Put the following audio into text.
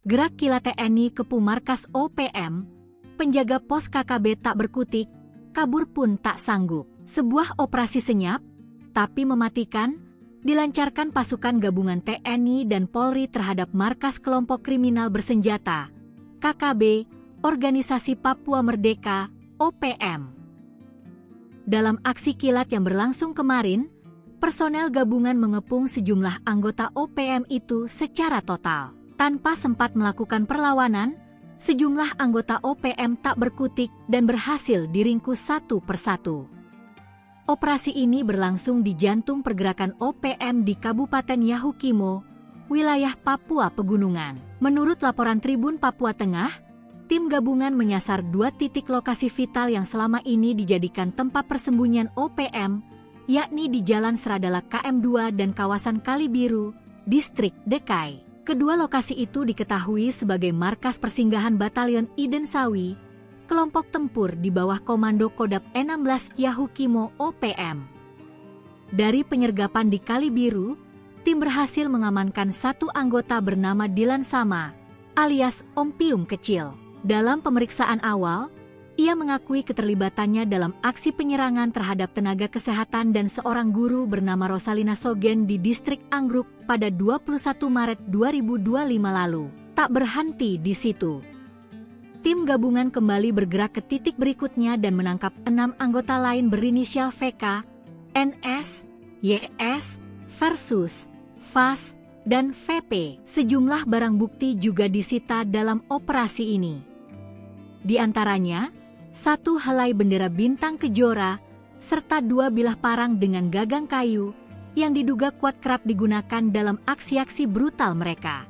Gerak kilat TNI Kepu markas OPM, penjaga pos KKB tak berkutik, kabur pun tak sanggup. Sebuah operasi senyap, tapi mematikan, dilancarkan pasukan gabungan TNI dan Polri terhadap markas kelompok kriminal bersenjata, KKB, Organisasi Papua Merdeka, OPM. Dalam aksi kilat yang berlangsung kemarin, personel gabungan mengepung sejumlah anggota OPM itu secara total. Tanpa sempat melakukan perlawanan, sejumlah anggota OPM tak berkutik dan berhasil diringkus satu persatu. Operasi ini berlangsung di jantung pergerakan OPM di Kabupaten Yahukimo, wilayah Papua Pegunungan. Menurut laporan Tribun Papua Tengah, tim gabungan menyasar 2 titik lokasi vital yang selama ini dijadikan tempat persembunyian OPM, yakni di Jalan Seradala KM2 dan kawasan Kalibiru, Distrik Dekai. Kedua lokasi itu diketahui sebagai markas persinggahan Batalion Iden Sawi, kelompok tempur di bawah Komando Kodap 16 Yahukimo OPM. Dari penyergapan di Kalibiru, tim berhasil mengamankan 1 anggota bernama Dilan Sama, alias Om Pium Kecil. Dalam pemeriksaan awal, ia mengakui keterlibatannya dalam aksi penyerangan terhadap tenaga kesehatan dan seorang guru bernama Rosalina Sogen di Distrik Anggruk pada 21 Maret 2025 lalu. Tak berhenti di situ. Tim gabungan kembali bergerak ke titik berikutnya dan menangkap 6 anggota lain berinisial VK, NS, YS, Versus, FAS, dan VP. Sejumlah barang bukti juga disita dalam operasi ini. Di antaranya, 1 helai bendera bintang kejora, serta 2 bilah parang dengan gagang kayu, yang diduga kuat kerap digunakan dalam aksi-aksi brutal mereka.